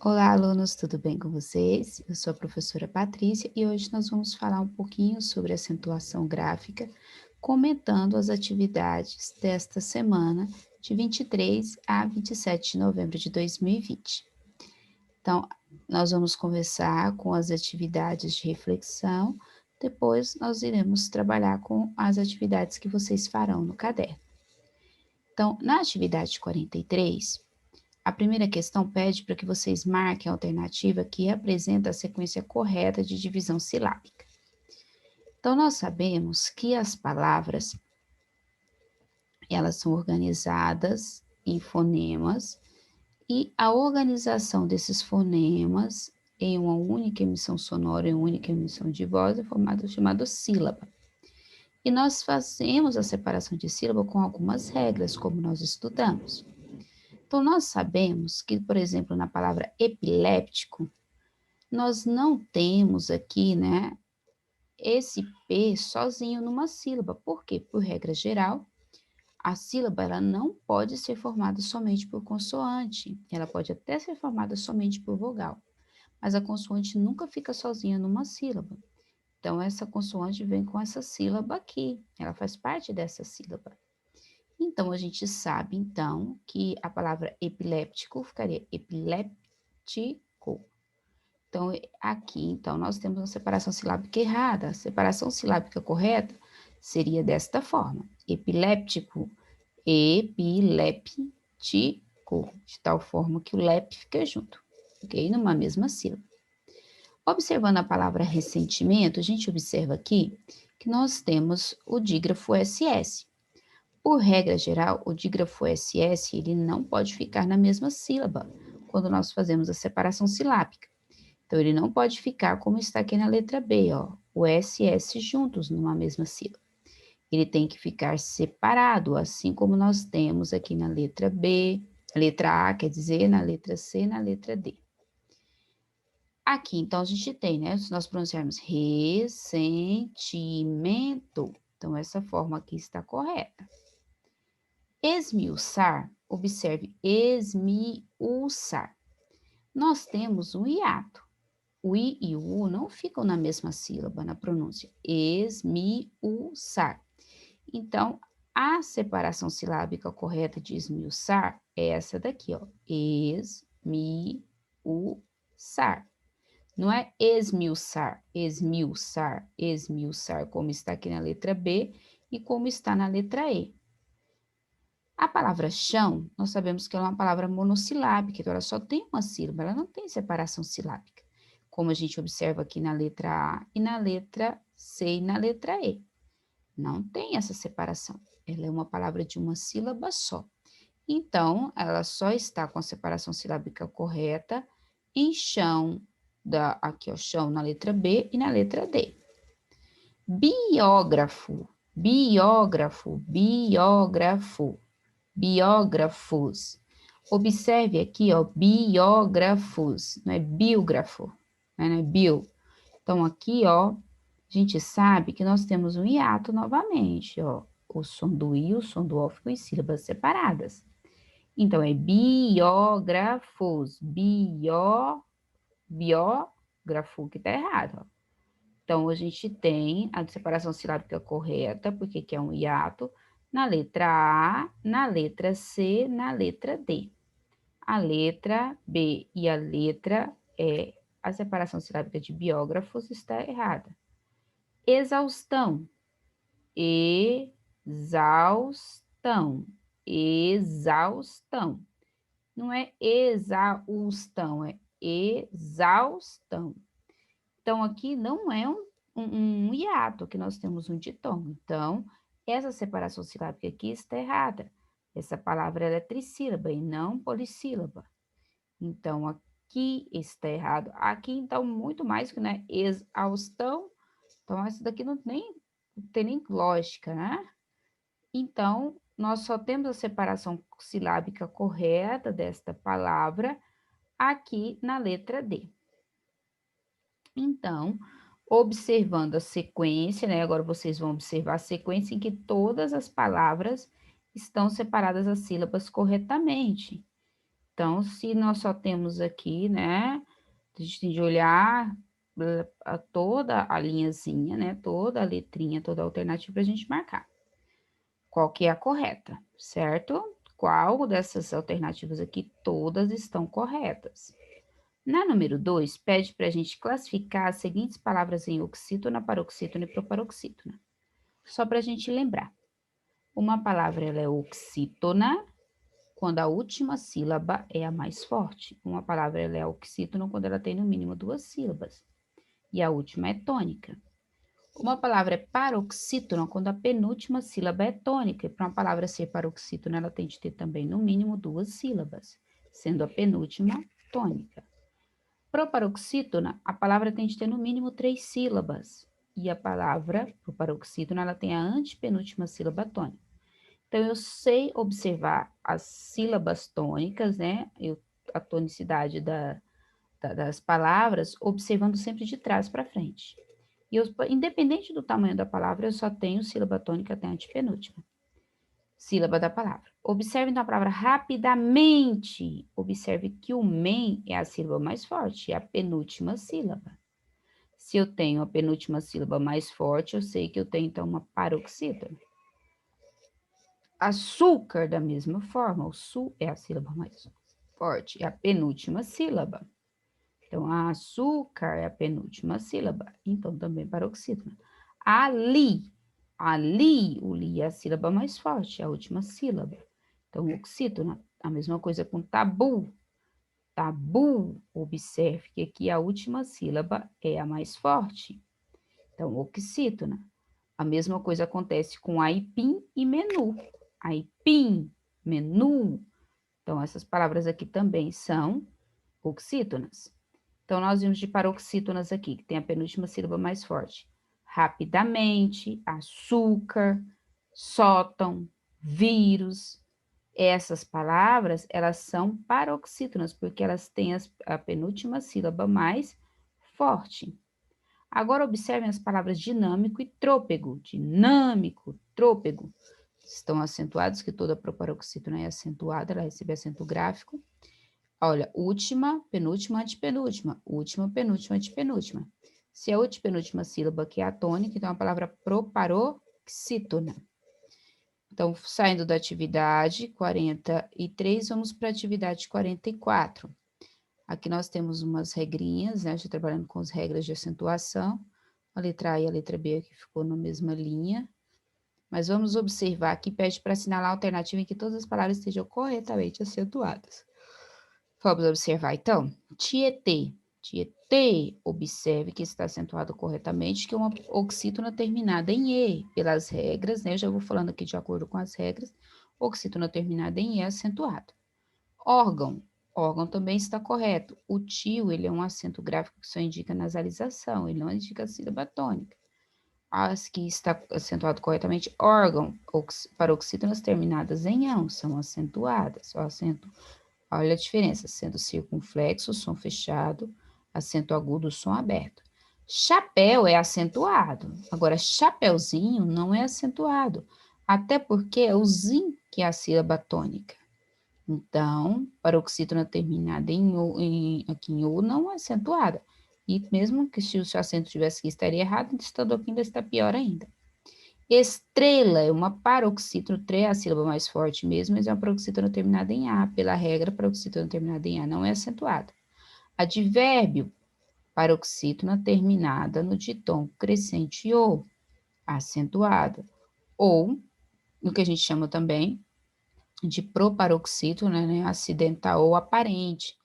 Olá, alunos, tudo bem com vocês? Eu sou a professora Patrícia e hoje nós vamos falar um pouquinho sobre acentuação gráfica, comentando as atividades desta semana, de 23 a 27 de novembro de 2020. Então, nós vamos começar com as atividades de reflexão, depois nós iremos trabalhar com as atividades que vocês farão no caderno. Então, na atividade 43, a primeira questão pede para que vocês marquem a alternativa que apresenta a sequência correta de divisão silábica. Então, nós sabemos que as palavras, elas são organizadas em fonemas e a organização desses fonemas em uma única emissão sonora, em uma única emissão de voz, é chamado sílaba. E nós fazemos a separação de sílaba com algumas regras, como nós estudamos. Então, nós sabemos que, por exemplo, na palavra epiléptico, nós não temos aqui, né, esse P sozinho numa sílaba. Por quê? Por regra geral, a sílaba ela não pode ser formada somente por consoante. Ela pode até ser formada somente por vogal, mas a consoante nunca fica sozinha numa sílaba. Então, essa consoante vem com essa sílaba aqui. Ela faz parte dessa sílaba. Então, a gente sabe, então, que a palavra epiléptico ficaria epiléptico. Então, aqui, então, nós temos uma separação silábica errada. A separação silábica correta seria desta forma: epiléptico, epiléptico, de tal forma que o lep fica junto, ok? Numa mesma sílaba. Observando a palavra ressentimento, a gente observa aqui que nós temos o dígrafo SS. Por regra geral, o dígrafo SS ele não pode ficar na mesma sílaba quando nós fazemos a separação silábica. Então, ele não pode ficar como está aqui na letra B, ó, o SS juntos numa mesma sílaba. Ele tem que ficar separado, assim como nós temos aqui na letra B, letra A, quer dizer, na letra C, na letra D. Aqui, então, a gente tem, né, se nós pronunciarmos ressentimento, então, essa forma aqui está correta. Esmiuçar, observe, esmiuçar. Nós temos um hiato. O I e o U não ficam na mesma sílaba na pronúncia. Esmiuçar. Então, a separação silábica correta de esmiuçar é essa daqui, ó. Esmiuçar. Não é esmiuçar, esmiuçar, esmiuçar, como está aqui na letra B e como está na letra E. A palavra chão, nós sabemos que ela é uma palavra monossilábica, então ela só tem uma sílaba, ela não tem separação silábica, como a gente observa aqui na letra A e na letra C e na letra E. Não tem essa separação, ela é uma palavra de uma sílaba só. Então, ela só está com a separação silábica correta em chão, aqui ó, chão na letra B e na letra D. Biógrafo, biógrafo, biógrafo. Biógrafos. Observe aqui, ó, biógrafos, não é biógrafo, né, não é bio. Então, aqui, ó, a gente sabe que nós temos um hiato novamente, ó, o som do I, o som do O ficam em sílabas separadas. Então, é biógrafos, biógrafo, que tá errado, ó. Então, a gente tem a separação silábica correta, porque aqui é um hiato, na letra A, na letra C, na letra D. A letra B e a letra E, a separação silábica de biógrafos está errada. Exaustão, exaustão, exaustão. Não é exaustão, é exaustão. Então, aqui não é um hiato, que nós temos um ditongo. Então, essa separação silábica aqui está errada. Essa palavra é trissílaba e não polissílaba. Então, aqui está errado. Aqui, então, muito mais que, né, exaustão. Então, essa daqui não tem nem lógica, né? Então, nós só temos a separação silábica correta desta palavra aqui na letra D. Então, observando a sequência, né? Agora vocês vão observar a sequência em que todas as palavras estão separadas as sílabas corretamente. Então, se nós só temos aqui, né, a gente tem de olhar toda a linhazinha, né, toda a letrinha, toda a alternativa para a gente marcar. Qual que é a correta, certo? Qual dessas alternativas aqui, todas estão corretas. Na número 2, pede para a gente classificar as seguintes palavras em oxítona, paroxítona e proparoxítona. Só para a gente lembrar. Uma palavra ela é oxítona quando a última sílaba é a mais forte. Uma palavra ela é oxítona quando ela tem no mínimo 2 sílabas. E a última é tônica. Uma palavra é paroxítona quando a penúltima sílaba é tônica. E para uma palavra ser paroxítona, ela tem de ter também no mínimo 2 sílabas, sendo a penúltima tônica. Proparoxítona, a palavra tem de ter no mínimo 3 sílabas. E a palavra proparoxítona, ela tem a antepenúltima sílaba tônica. Então, eu sei observar as sílabas tônicas, né? A tonicidade das palavras, observando sempre de trás para frente. E independente do tamanho da palavra, eu só tenho sílaba tônica até a antepenúltima sílaba da palavra. Observe então a palavra rapidamente. Observe que o men é a sílaba mais forte, é a penúltima sílaba. Se eu tenho a penúltima sílaba mais forte, eu sei que eu tenho então uma paroxítona. Açúcar, da mesma forma, o su é a sílaba mais forte, é a penúltima sílaba. Então, açúcar é a penúltima sílaba, então também paroxítona. Ali, o li é a sílaba mais forte, é a última sílaba. Então, oxítona, a mesma coisa com tabu. Tabu, observe que aqui a última sílaba é a mais forte. Então, oxítona. A mesma coisa acontece com aipim e menu. Aipim, menu. Então, essas palavras aqui também são oxítonas. Então, nós vimos de paroxítonas aqui, que tem a penúltima sílaba mais forte. Rapidamente, açúcar, sótão, vírus. Essas palavras, elas são paroxítonas, porque elas têm a penúltima sílaba mais forte. Agora, observem as palavras dinâmico e trôpego. Dinâmico, trôpego. Estão acentuados, que toda proparoxítona é acentuada, ela recebe acento gráfico. Olha, última, penúltima, antepenúltima. Última, penúltima, antepenúltima. Se a antepenúltima sílaba aqui é a tônica, então a palavra proparoxítona. Então, saindo da atividade 43, vamos para a atividade 44. Aqui nós temos umas regrinhas, né? Já trabalhando com as regras de acentuação. A letra A e a letra B aqui ficou na mesma linha. Mas vamos observar que pede para assinalar a alternativa em que todas as palavras estejam corretamente acentuadas. Vamos observar, então. Tietê. Tietê, observe que está acentuado corretamente, que é uma oxítona terminada em E, pelas regras, né? Eu já vou falando aqui de acordo com as regras. Oxítona terminada em E é acentuado. Órgão. Órgão também está correto. O tio, ele é um acento gráfico que só indica nasalização, ele não indica sílaba tônica. As que está acentuado corretamente, órgão, paroxítonas terminadas em ão, são acentuadas. O acento, olha a diferença, acento circunflexo, som fechado, acento agudo, som aberto. Chapéu é acentuado, agora chapeuzinho não é acentuado, até porque é o zin que é a sílaba tônica. Então, paroxítona terminada aqui em U não é acentuada. E mesmo que se o seu acento tivesse que estaria errado, estando aqui ainda está pior ainda. Estrela é uma paroxítona, é a sílaba mais forte mesmo, mas é uma paroxítona terminada em A. Pela regra, paroxítona terminada em A não é acentuada. Advérbio, paroxítona terminada no ditom crescente O, acentuada. Ou, no que a gente chama também de proparoxítona, né, acidental ou aparente,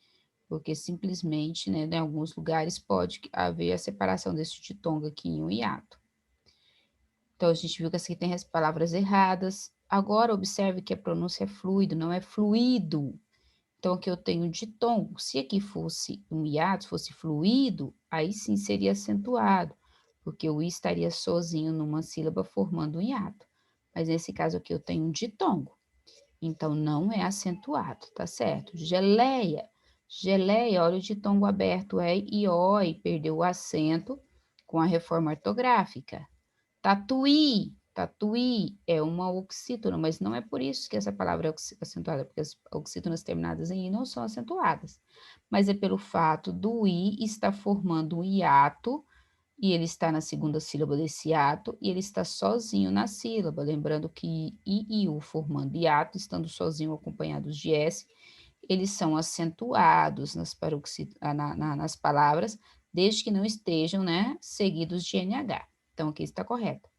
porque simplesmente, né, em alguns lugares pode haver a separação desse ditongo aqui em um hiato. Então, a gente viu que aqui tem as palavras erradas. Agora, observe que a pronúncia é fluido, não é fluido. Então, aqui eu tenho ditongo. Se aqui fosse um hiato, fosse fluido, aí sim seria acentuado, porque o i estaria sozinho numa sílaba formando um hiato. Mas nesse caso aqui eu tenho um ditongo. Então, não é acentuado, tá certo? Geleia. Geleia, olha o ditongo aberto, é e o, e perdeu o acento com a reforma ortográfica. Tatuí. Tatuí é uma oxítona, mas não é por isso que essa palavra é acentuada, porque as oxítonas terminadas em i não são acentuadas, mas é pelo fato do i estar formando um hiato, e ele está na segunda sílaba desse hiato, e ele está sozinho na sílaba, lembrando que i e u formando hiato, estando sozinho acompanhados de s, eles são acentuados nas palavras, desde que não estejam, né, seguidos de NH. Então, aqui está correto.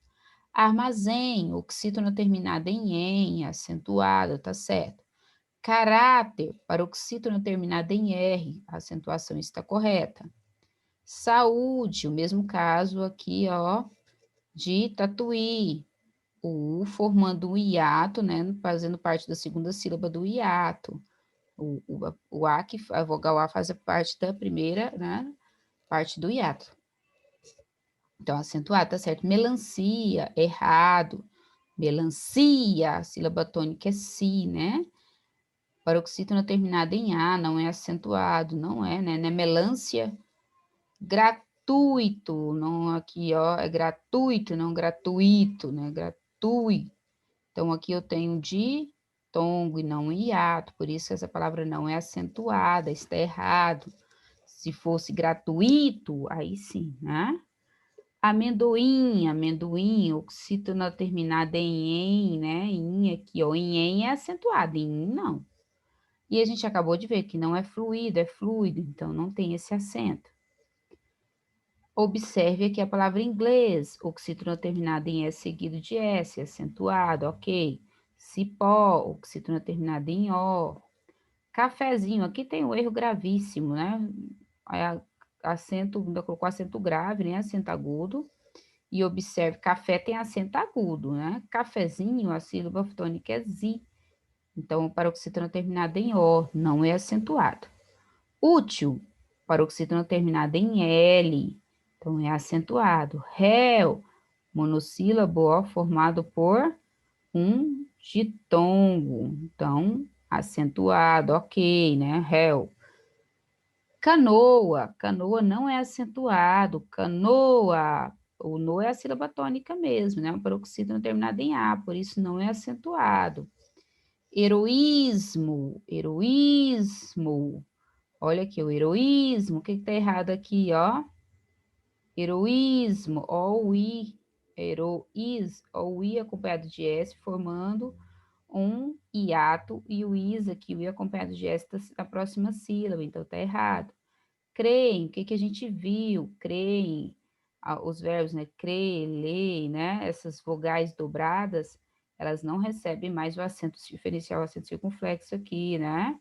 Armazém, oxítona terminada em "en", acentuada, tá certo. Caráter, paroxítona terminada em "r", a acentuação está correta. Saúde, o mesmo caso aqui, ó, de Tatuí, o U formando um hiato, né, fazendo parte da segunda sílaba do hiato. O A, a vogal A faz parte da primeira, né, parte do hiato. Então, acentuado, tá certo. Melancia, errado. Melancia, a sílaba tônica é si, né? Paroxítona terminada em A, não é acentuado, não é, né? Não é melancia. Gratuito, não aqui, ó, é gratuito, não gratuito, né? Gratuito. Então, aqui eu tenho ditongo e não hiato, por isso essa palavra não é acentuada, está errado. Se fosse gratuito, aí sim, né? Amendoim, amendoim, oxítona terminada em, né? Em aqui, ó, em é acentuado, em não. E a gente acabou de ver que não é fluido, é fluido, então não tem esse acento. Observe aqui a palavra inglês, oxítona terminada em S seguido de S, acentuado, ok. Cipó, oxítona terminada em O. Cafezinho, aqui tem um erro gravíssimo, né? Acento, ainda colocou acento grave, né? Acento agudo. E observe, café tem acento agudo, né? Cafezinho, a sílaba tônica é zi. Então, paroxítona terminada em O, não é acentuado. Útil, paroxítona terminada em L, então é acentuado. Réu, monossílabo, ó, formado por um ditongo, então acentuado, ok, né? Réu. Canoa, canoa não é acentuado, canoa, o no é a sílaba tônica mesmo, né? Um paroxítona terminado em A, por isso não é acentuado. Heroísmo, heroísmo. Olha aqui, o heroísmo, o que está errado aqui, ó? Heroísmo, ó, o i, ó, o i acompanhado de s, formando um hiato, e o is aqui, o i acompanhado de s, na próxima sílaba, então tá errado. Creem, o que que a gente viu? Creem, os verbos, né? Crer, ler, né? Essas vogais dobradas, elas não recebem mais o acento diferencial, o acento circunflexo aqui, né?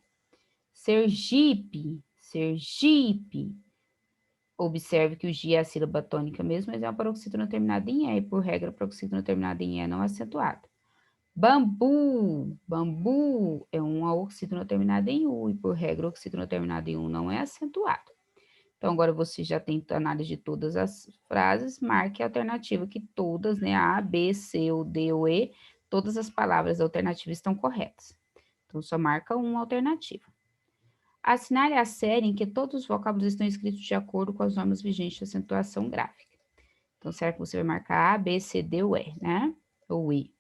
Sergipe, Sergipe. Observe que o G é a sílaba tônica mesmo, mas é uma paroxítona terminada em E, e por regra, a paroxítona terminada em E não é acentuada. Bambu, bambu é uma oxítona terminada em U, e por regra, a oxítona terminada em U não é acentuada. Então, agora você já tem análise de todas as frases, marque a alternativa que todas, né, A, B, C, ou D ou E, todas as palavras alternativas estão corretas. Então, só marca uma alternativa. Assinale a série em que todos os vocábulos estão escritos de acordo com as normas vigentes de acentuação gráfica. Então, será que você vai marcar A, B, C, D ou E, né? Ou I.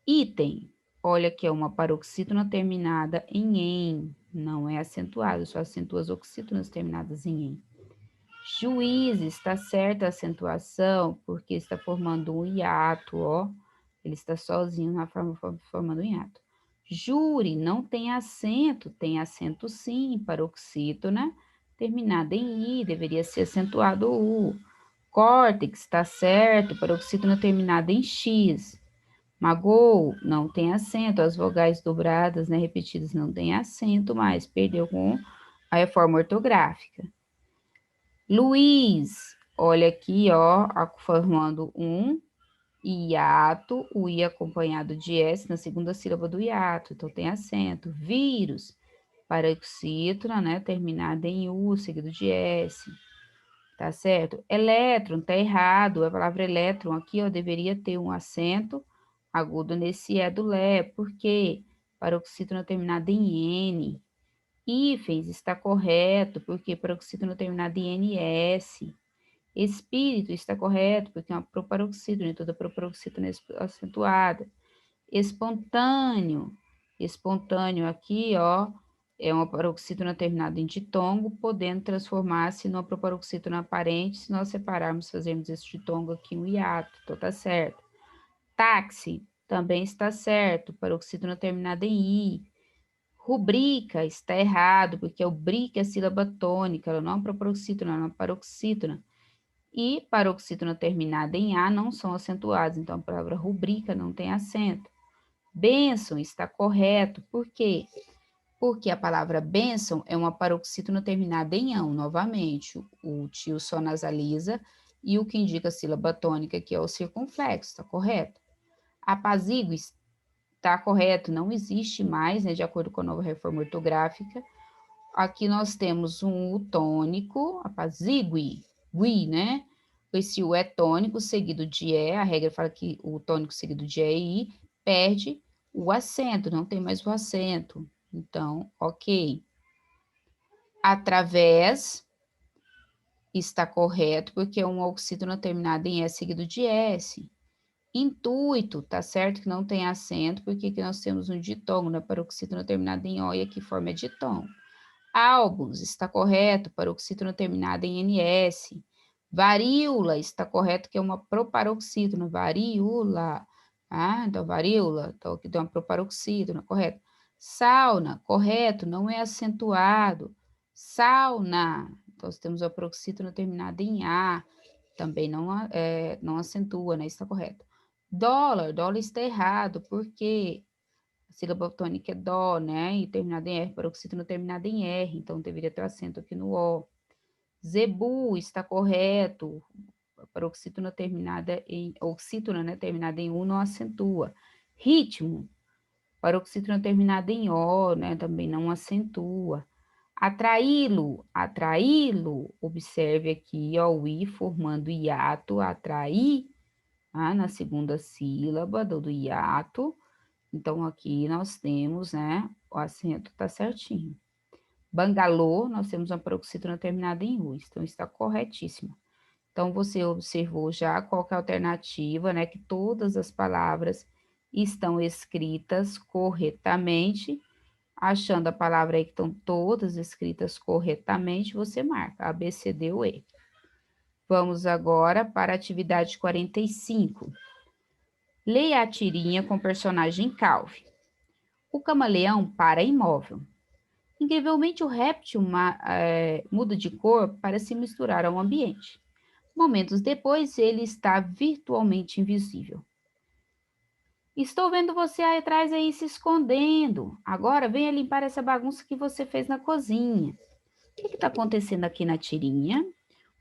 Item. Olha que é uma paroxítona terminada em "em", não é acentuado, só acentua as oxítonas terminadas em "em". Juiz, está certa a acentuação, porque está formando um hiato, ó. Ele está sozinho na forma formando um hiato. Júri, não tem acento sim, paroxítona, terminada em i, deveria ser acentuado o u. Córtex, está certo, paroxítona terminada em x. Magou, não tem acento, as vogais dobradas, né, repetidas, não tem acento mais, perdeu com a reforma ortográfica. Luiz, olha aqui, ó, formando um hiato, o i acompanhado de s na segunda sílaba do hiato, então tem acento. Vírus, paroxítona, né, terminada em u, seguido de s, tá certo? Elétron, tá errado, a palavra elétron aqui, ó, deveria ter um acento agudo nesse é do lé, por quê? Paroxítona terminada em n. Hífens está correto, porque paroxítona terminada em ns. Espírito está correto, porque é uma proparoxítona, toda proparoxítona é acentuada. Espontâneo. Espontâneo aqui, ó, é uma paroxítona terminada em ditongo, podendo transformar-se numa proparoxítona aparente se nós separarmos, fazermos esse ditongo aqui um hiato, então tá certo. Táxi, também está certo, paroxítona terminada em i. Rubrica, está errado, porque o brica é sílaba tônica, ela não é uma proparoxítona, ela é uma paroxítona. E paroxítona terminada em a não são acentuadas, então a palavra rubrica não tem acento. Bênção está correto, por quê? Porque a palavra bênção é uma paroxítona terminada em ão, novamente. O tio só nasaliza e o que indica a sílaba tônica, que é o circunflexo, está correto? Apazígue está correto, não existe mais, né, de acordo com a nova reforma ortográfica. Aqui nós temos um U tônico, apazigue, gui, né? Esse U é tônico, seguido de E, a regra fala que o tônico seguido de E e I perde o acento, não tem mais o acento. Então, ok. Através está correto, porque é um oxítono terminado em E seguido de S. Intuito, tá certo que não tem acento, porque aqui nós temos um ditongo, né? Paroxítono terminado em O e aqui forma ditongo. Álbuns, está correto, paroxítona terminada em NS. Varíola, está correto, que é uma proparoxítona, varíola. Ah, então varíola, então aqui tem uma proparoxítona, correto. Sauna, correto, não é acentuado. Sauna, então temos a paroxítona terminada em A, também não acentua, né? Está correto. Dólar, dólar está errado, por quê? A sílaba tônica é dó, né? E terminada em R, paroxítona terminada em R, então deveria ter acento aqui no O. Zebu está correto. A paroxítona terminada em oxítona, né? Terminada em U não acentua. Ritmo, paroxítona terminada em O, né? Também não acentua. Atraí-lo, atraí-lo. Observe aqui, ó, o I formando hiato, atrair, na segunda sílaba do hiato. Então, aqui nós temos, né, o acento está certinho. Bangalô, nós temos uma paroxítona terminada em U, então está corretíssimo. Então, você observou já qual que é a alternativa, né, que todas as palavras estão escritas corretamente. Achando a palavra aí que estão todas escritas corretamente, você marca A, B, C, D ou E. Vamos agora para a atividade 45. Leia a tirinha com o personagem Calvin. O camaleão para imóvel. Incrivelmente, o réptil muda de cor para se misturar ao ambiente. Momentos depois, ele está virtualmente invisível. Estou vendo você aí atrás aí se escondendo. Agora venha limpar essa bagunça que você fez na cozinha. O que está acontecendo aqui na tirinha?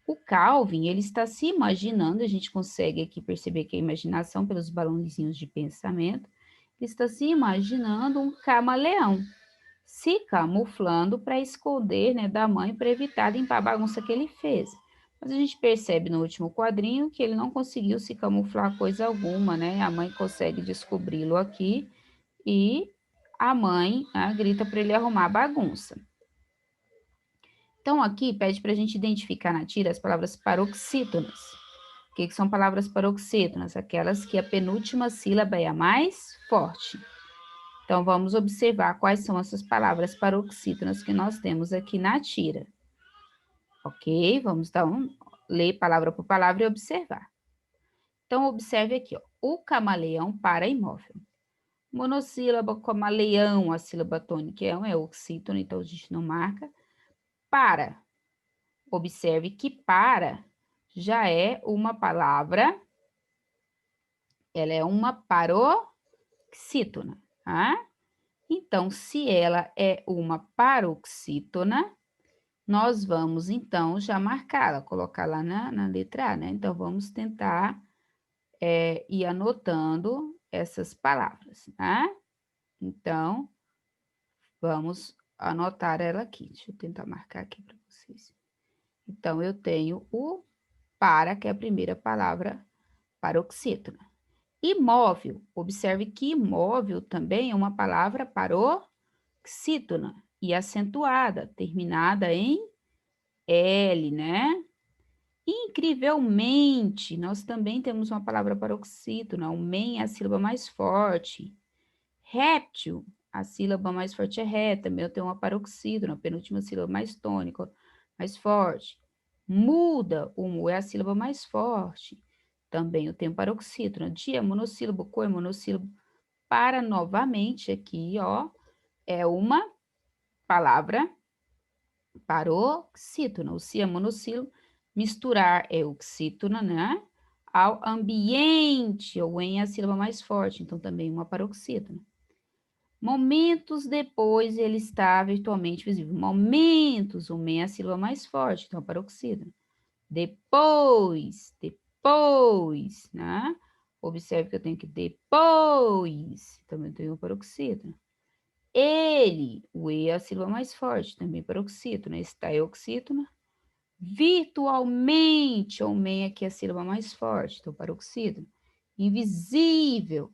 O Calvin, ele está se imaginando, a gente consegue aqui perceber que é a imaginação pelos balãozinhos de pensamento, ele está se imaginando um camaleão, se camuflando para esconder, né, da mãe, para evitar limpar a bagunça que ele fez. Mas a gente percebe no último quadrinho que ele não conseguiu se camuflar coisa alguma, né? A mãe consegue descobri-lo aqui e a mãe, né, grita para ele arrumar a bagunça. Então, aqui pede para a gente identificar na tira as palavras paroxítonas. O que são palavras paroxítonas? Aquelas que a penúltima sílaba é a mais forte. Então, vamos observar quais são essas palavras paroxítonas que nós temos aqui na tira. Ok? Vamos, então, ler palavra por palavra e observar. Então, observe aqui, ó. O camaleão para imóvel. Monossílaba, camaleão, a sílaba tônica é oxítona, então a gente não marca. Para. Observe que para já é uma palavra, ela é uma paroxítona, tá? Então, se ela é uma paroxítona, nós vamos, então, já marcá-la, colocar lá na letra A, né? Então, vamos tentar ir anotando essas palavras, tá? Então, vamos anotar ela aqui. Deixa eu tentar marcar aqui para vocês. Então, eu tenho o para, que é a primeira palavra paroxítona. Imóvel, observe que imóvel também é uma palavra paroxítona e acentuada, terminada em L, né? Incrivelmente, nós também temos uma palavra paroxítona. O men é a sílaba mais forte. Réptil, a sílaba mais forte é ré, também eu tenho uma paroxítona, a penúltima sílaba mais tônica, mais forte. Muda, o mu é a sílaba mais forte, também eu tenho paroxítona. Dia, monossílabo, cor, monossílabo. Para novamente aqui, ó, é uma palavra paroxítona. O si é monossílabo, misturar é oxítona, né? Ao ambiente, o en é a sílaba mais forte, então também uma paroxítona. Momentos depois ele está virtualmente visível. Momentos, o men é a sílaba mais forte, então a paroxítona. Depois, depois, né? Observe que eu tenho que depois, também tenho a paroxítona. Ele, o e é a sílaba mais forte, também paroxítona. Está é oxítona. Virtualmente, o men aqui é a sílaba mais forte, então paroxítona. Invisível,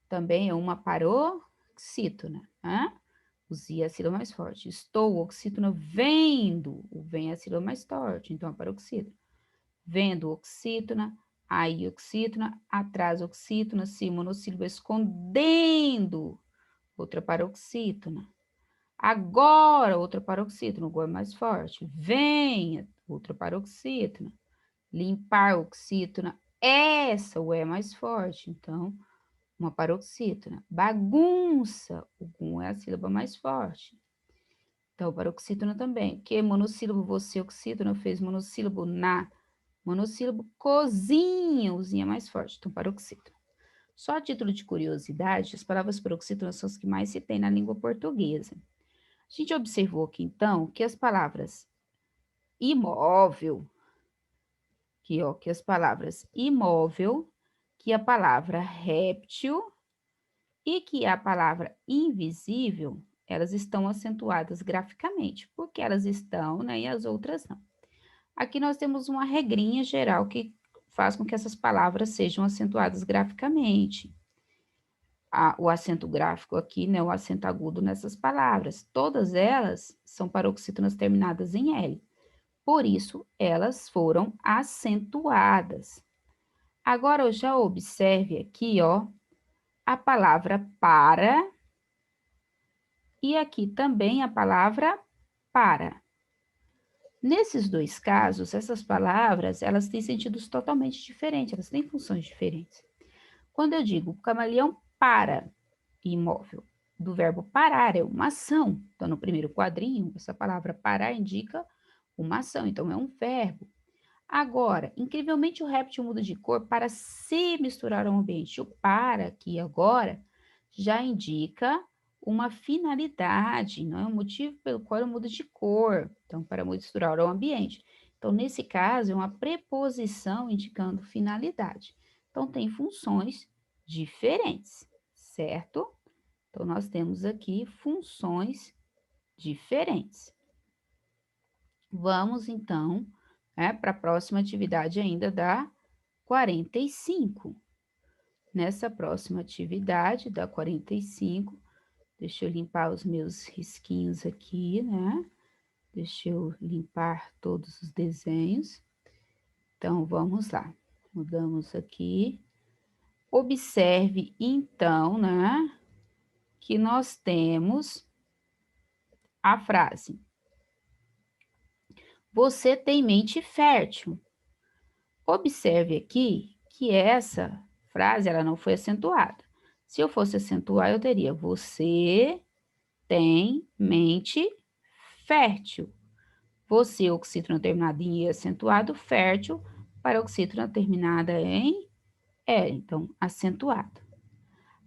também é uma paroxítona, né? O zi é a sílaba mais forte. Estou, oxítona, vendo. O vem é a sílaba mais forte, então a paroxítona. Vendo, oxítona. Aí, oxítona. Atrás, oxítona. Si, monossílabo, escondendo. Outra paroxítona. Agora, outra paroxítona. O go é mais forte. Venha, outra paroxítona. Limpar, oxítona. Essa, o é mais forte, então uma paroxítona. Bagunça, o gum é a sílaba mais forte. Então, paroxítona também. Que monossílabo, você, oxítona, fez monossílabo na. Monossílabo, cozinha, usinha mais forte. Então, paroxítona. Só a título de curiosidade, as palavras paroxítonas são as que mais se tem na língua portuguesa. A gente observou aqui, então, que as palavras imóvel, que as palavras imóvel, que a palavra réptil, e que a palavra invisível, elas estão acentuadas graficamente, porque elas estão, né, e as outras não. Aqui nós temos uma regrinha geral que faz com que essas palavras sejam acentuadas graficamente. O acento gráfico aqui, né, o acento agudo nessas palavras, todas elas são paroxítonas terminadas em L. Por isso, elas foram acentuadas. Agora, já observe aqui, ó, a palavra para. E aqui também a palavra para. Nesses dois casos, essas palavras, elas têm sentidos totalmente diferentes, elas têm funções diferentes. Quando eu digo o camaleão para imóvel, do verbo parar é uma ação. Então, no primeiro quadrinho, essa palavra parar indica uma ação, então é um verbo. Agora, incrivelmente, o réptil muda de cor para se misturar ao ambiente. O para aqui agora já indica uma finalidade, não é um motivo pelo qual muda de cor. Então, para misturar ao ambiente. Então, nesse caso, é uma preposição indicando finalidade. Então, tem funções diferentes, certo? Então, nós temos aqui funções diferentes. Vamos, então, para a próxima atividade ainda da 45. Nessa próxima atividade da 45, deixa eu limpar os meus risquinhos aqui, né? Deixa eu limpar todos os desenhos. Então, vamos lá. Mudamos aqui. Observe, então, né? Que nós temos a frase. Você tem mente fértil. Observe aqui que essa frase ela não foi acentuada. Se eu fosse acentuar, eu teria você tem mente fértil. Você, oxítona terminada em e acentuado, fértil, para oxítona terminada em L, então, acentuado.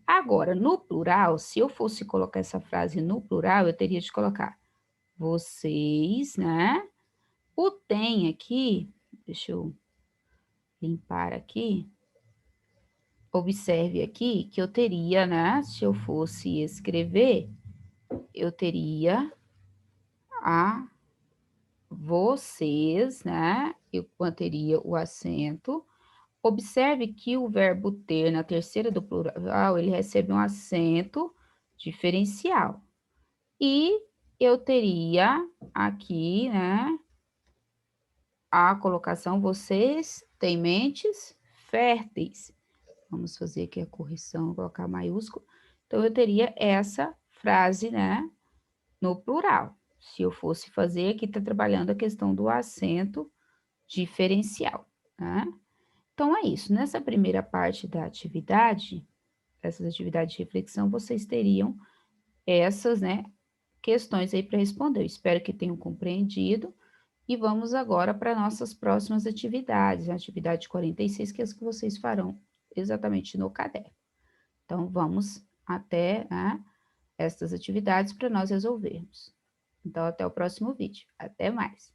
Agora, no plural, se eu fosse colocar essa frase no plural, eu teria de colocar vocês, né? O tem aqui, deixa eu limpar aqui. Observe aqui que eu teria, né? Se eu fosse escrever, eu teria a vocês, né? Eu manteria o acento. Observe que o verbo ter na terceira do plural, ele recebe um acento diferencial. E eu teria aqui, né? a colocação, vocês têm mentes férteis. Vamos fazer aqui a correção, colocar maiúsculo. Então, eu teria essa frase, né, no plural. Se eu fosse fazer, aqui está trabalhando a questão do acento diferencial, né? Então, é isso. Nessa primeira parte da atividade, essas atividades de reflexão, vocês teriam essas, né, questões aí para responder. Eu espero que tenham compreendido. E vamos agora para nossas próximas atividades, a atividade 46, que é as que vocês farão exatamente no caderno. Então, vamos até, né, estas atividades para nós resolvermos. Então, até o próximo vídeo. Até mais!